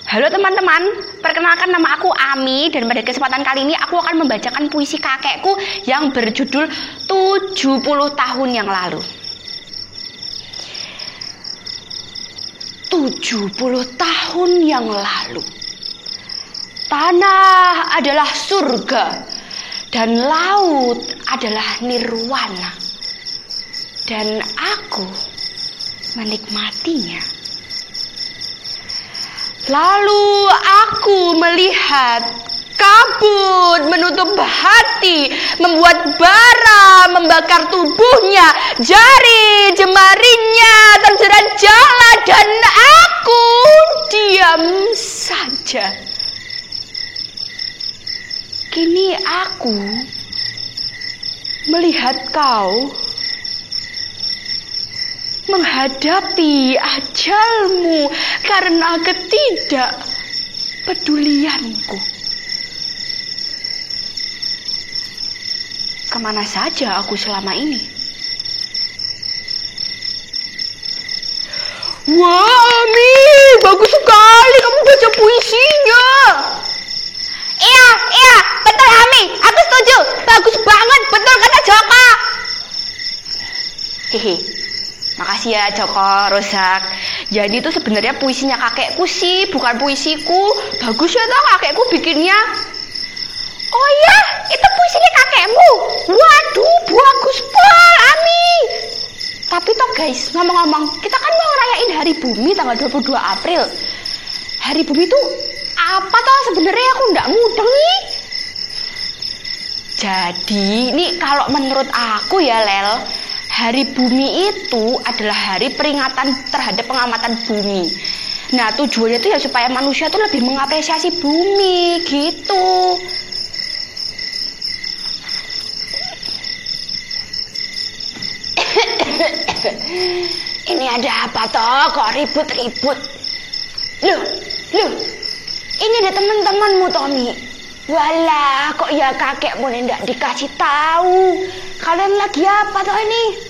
Halo teman-teman, perkenalkan nama aku Ami dan pada kesempatan kali ini aku akan membacakan puisi kakekku yang berjudul 70 tahun yang lalu. 70 tahun yang lalu. Tanah adalah surga dan laut adalah nirwana. Dan aku menikmatinya. Lalu aku melihat kabut menutup hati, membuat bara membakar tubuhnya, jari jemarinya terjerat jala dan aku diam saja. Kini aku melihat kau menghadapi ajalmu karena ketidakpedulianku. Kemana saja aku selama ini? Wah, Ami, bagus sekali kamu baca puisinya. Iya, betul Ami, aku setuju. Bagus banget, betul kata Joko. Hehe. Makasih ya Joko Rozak. Jadi itu sebenarnya puisinya kakekku sih, bukan puisiku. Bagus ya toh kakekku bikinnya. Oh iya, itu puisinya kakekmu. Waduh, bagus pol Ami. Tapi toh guys, ngomong-ngomong, kita kan mau ngerayain Hari Bumi tanggal 22 April. Hari Bumi itu apa toh sebenarnya, aku nggak mudeng nih. Jadi, ini kalau menurut aku ya Lel, Hari Bumi itu adalah hari peringatan terhadap pengamatan bumi. Nah, tujuannya itu ya supaya manusia tuh lebih mengapresiasi bumi gitu. Ini ada apa toh? Kok ribut-ribut? Loh, ini ada teman-temanmu Tommy. Walah, kok ya kakekmu ndak dikasih tahu? Kalian lagi apa toh ini?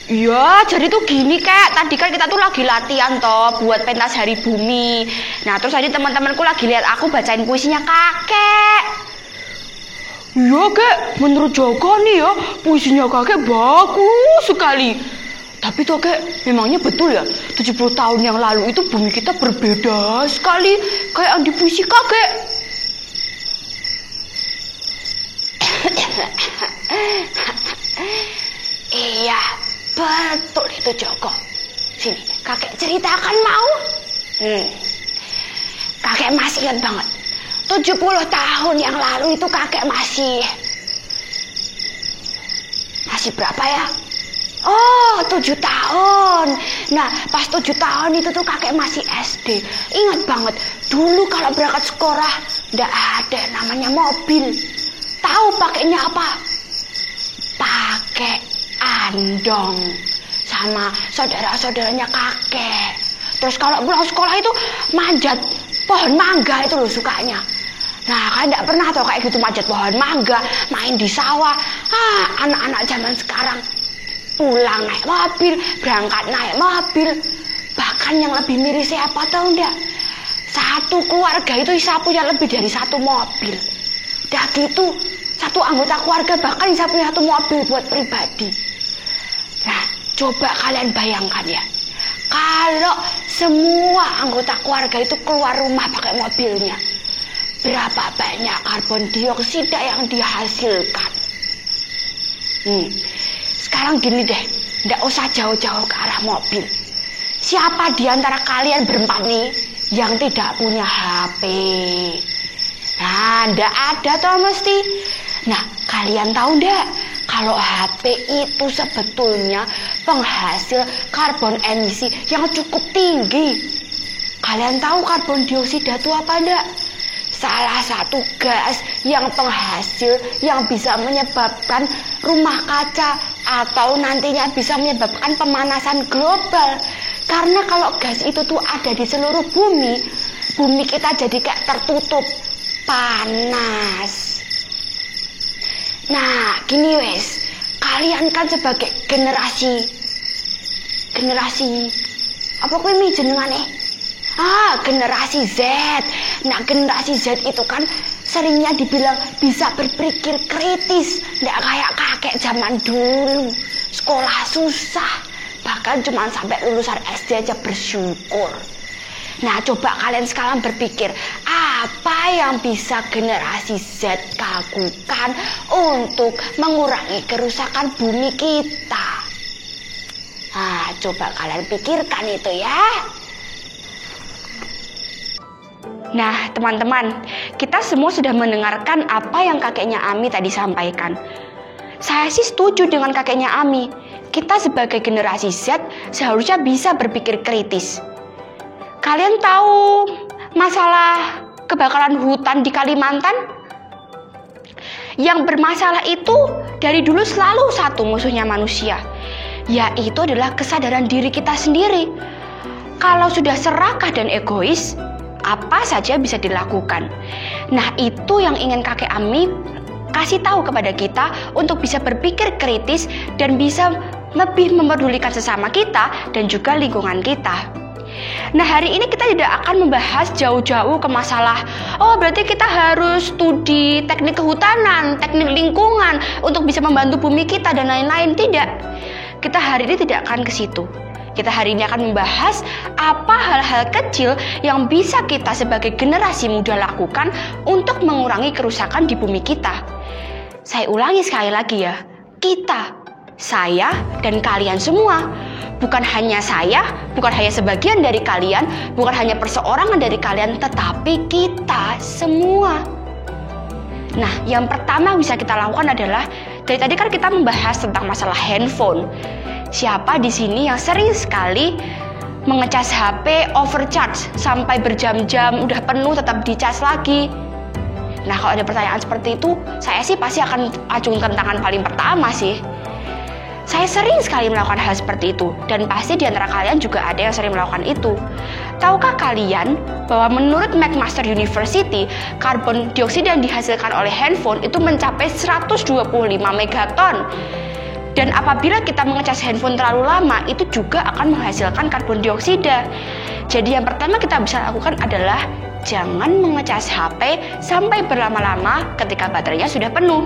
Iya, jadi tuh gini Kak. Tadi kan kita tuh lagi latihan toh buat pentas Hari Bumi. Nah, terus tadi teman-temanku lagi lihat aku bacain puisinya kakek. Iya Kak, menurut Joko nih ya, puisinya kakek bagus sekali. Tapi tuh Kak, memangnya betul ya 70 tahun yang lalu itu bumi kita berbeda sekali kayak di puisi kakek. Iya, betul itu Joko. Sini, kakek ceritakan mau? Kakek masih ingat banget. 70 tahun yang lalu itu kakek masih berapa ya? Oh, 7 tahun. Nah, pas 7 tahun itu tuh kakek masih SD. Ingat banget, dulu kalau berangkat sekolah nggak ada namanya mobil. Tahu pakainya apa? Pakai andong sama saudara-saudaranya kakek. Terus kalau pulang sekolah itu manjat pohon mangga itu loh sukanya. Nah, kan nggak pernah tau kayak gitu manjat pohon mangga, main di sawah. Anak-anak zaman sekarang pulang naik mobil, berangkat naik mobil. Bahkan yang lebih miris siapa tahu enggak? Satu keluarga itu bisa punya lebih dari satu mobil. Udah gitu, satu anggota keluarga bahkan bisa punya satu mobil buat pribadi. Nah, coba kalian bayangkan ya. Kalau semua anggota keluarga itu keluar rumah pakai mobilnya, berapa banyak karbon dioksida yang dihasilkan? Sekarang gini deh, nggak usah jauh-jauh ke arah mobil. Siapa di antara kalian berempat nih yang tidak punya HP? Nah, nggak ada toh mesti. Nah, kalian tahu nggak kalau HP itu sebetulnya penghasil karbon emisi yang cukup tinggi? Kalian tahu karbon dioksida itu apa enggak? Salah satu gas yang penghasil yang bisa menyebabkan rumah kaca atau nantinya bisa menyebabkan pemanasan global. Karena kalau gas itu tuh ada di seluruh bumi, bumi kita jadi kayak tertutup, panas. Nah, gini wes, kalian kan sebagai generasi apa kuwi jenengane? Generasi Z. Nah, generasi Z itu kan seringnya dibilang bisa berpikir kritis. Nggak kayak kakek zaman dulu. Sekolah susah. Bahkan cuma sampai lulusan SD aja bersyukur. Nah, coba kalian sekarang berpikir, apa yang bisa generasi Z lakukan untuk mengurangi kerusakan bumi kita? Coba kalian pikirkan itu ya. Nah, teman-teman, kita semua sudah mendengarkan apa yang kakeknya Ami tadi sampaikan. Saya sih setuju dengan kakeknya Ami. Kita sebagai generasi Z seharusnya bisa berpikir kritis. Kalian tahu masalah kebakaran hutan di Kalimantan? Yang bermasalah itu dari dulu selalu satu musuhnya manusia, yaitu adalah kesadaran diri kita sendiri. Kalau sudah serakah dan egois, apa saja bisa dilakukan. Nah, itu yang ingin kakek Ami kasih tahu kepada kita untuk bisa berpikir kritis dan bisa lebih memedulikan sesama kita dan juga lingkungan kita. Nah, hari ini kita tidak akan membahas jauh-jauh ke masalah berarti kita harus studi teknik kehutanan, teknik lingkungan untuk bisa membantu bumi kita dan lain-lain. Tidak. Kita hari ini tidak akan ke situ. Kita hari ini akan membahas apa hal-hal kecil yang bisa kita sebagai generasi muda lakukan untuk mengurangi kerusakan di bumi kita. Saya ulangi sekali lagi ya. Kita, saya dan kalian semua. Bukan hanya saya, bukan hanya sebagian dari kalian, bukan hanya perseorangan dari kalian, tetapi kita semua. Nah, yang pertama bisa kita lakukan adalah, dari tadi kan kita membahas tentang masalah handphone. Siapa di sini yang sering sekali mengecas HP overcharge sampai berjam-jam, udah penuh tetap dicas lagi? Nah, kalau ada pertanyaan seperti itu, saya sih pasti akan acungkan tangan paling pertama sih. Saya sering sekali melakukan hal seperti itu, dan pasti di antara kalian juga ada yang sering melakukan itu. Tahukah kalian bahwa menurut McMaster University, karbon dioksida yang dihasilkan oleh handphone itu mencapai 125 megaton. Dan apabila kita mengecas handphone terlalu lama, itu juga akan menghasilkan karbon dioksida. Jadi yang pertama kita bisa lakukan adalah jangan mengecas HP sampai berlama-lama ketika baterainya sudah penuh.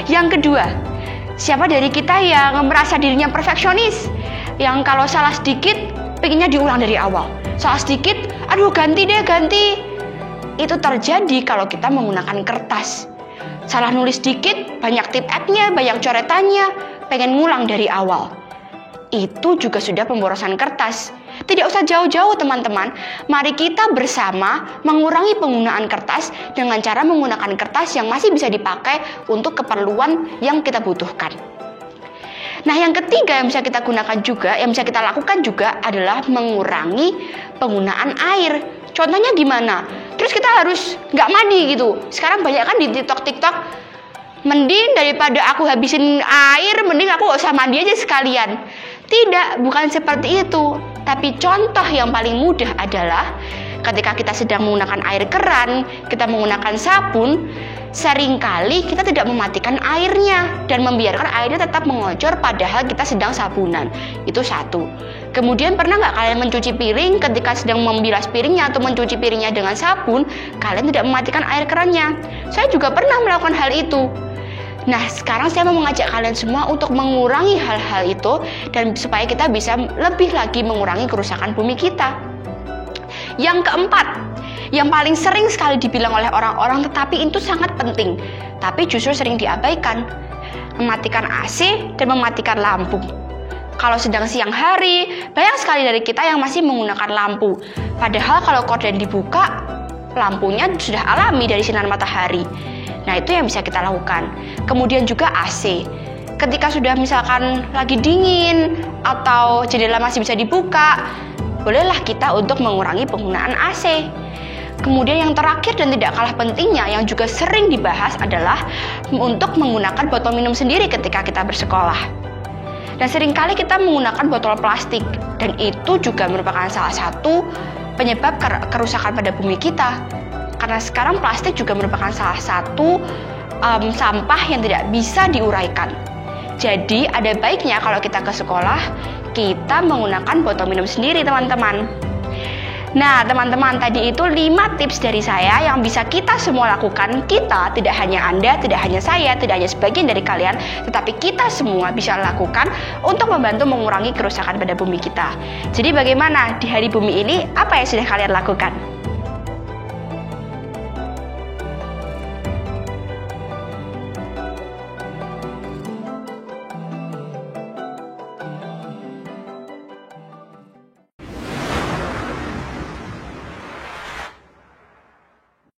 Yang kedua, siapa dari kita yang merasa dirinya perfeksionis? Yang kalau salah sedikit, pengennya diulang dari awal. Salah sedikit, ganti. Itu terjadi kalau kita menggunakan kertas. Salah nulis sedikit, banyak tip-nya, banyak coretannya, pengen ngulang dari awal. Itu juga sudah pemborosan kertas. Tidak usah jauh-jauh teman-teman, mari kita bersama mengurangi penggunaan kertas dengan cara menggunakan kertas yang masih bisa dipakai untuk keperluan yang kita butuhkan. Nah, yang ketiga yang bisa kita gunakan juga, yang bisa kita lakukan juga adalah mengurangi penggunaan air. Contohnya gimana? Terus kita harus nggak mandi gitu. Sekarang banyak kan di TikTok, mending daripada aku habisin air, mending aku nggak usah mandi aja sekalian. Tidak, bukan seperti itu. Tapi contoh yang paling mudah adalah ketika kita sedang menggunakan air keran, kita menggunakan sabun, seringkali kita tidak mematikan airnya dan membiarkan airnya tetap mengocor padahal kita sedang sabunan. Itu satu. Kemudian pernah nggak kalian mencuci piring ketika sedang membilas piringnya atau mencuci piringnya dengan sabun, kalian tidak mematikan air kerannya? Saya juga pernah melakukan hal itu. Nah, sekarang saya mau mengajak kalian semua untuk mengurangi hal-hal itu dan supaya kita bisa lebih lagi mengurangi kerusakan bumi kita. Yang keempat, yang paling sering sekali dibilang oleh orang-orang tetapi itu sangat penting, tapi justru sering diabaikan, mematikan AC dan mematikan lampu. Kalau sedang siang hari, banyak sekali dari kita yang masih menggunakan lampu. Padahal kalau korden dibuka, lampunya sudah alami dari sinar matahari. Nah, itu yang bisa kita lakukan. Kemudian juga AC. Ketika sudah misalkan lagi dingin atau jendela masih bisa dibuka, bolehlah kita untuk mengurangi penggunaan AC. Kemudian yang terakhir dan tidak kalah pentingnya yang juga sering dibahas adalah untuk menggunakan botol minum sendiri ketika kita bersekolah. Dan seringkali kita menggunakan botol plastik dan itu juga merupakan salah satu penyebab kerusakan pada bumi kita. Karena sekarang plastik juga merupakan salah satu sampah yang tidak bisa diuraikan. Jadi ada baiknya kalau kita ke sekolah, kita menggunakan botol minum sendiri teman-teman. Nah, teman-teman, tadi itu 5 tips dari saya yang bisa kita semua lakukan. Kita, tidak hanya Anda, tidak hanya saya, tidak hanya sebagian dari kalian, tetapi kita semua bisa lakukan untuk membantu mengurangi kerusakan pada bumi kita. Jadi bagaimana di hari bumi ini, apa yang sudah kalian lakukan?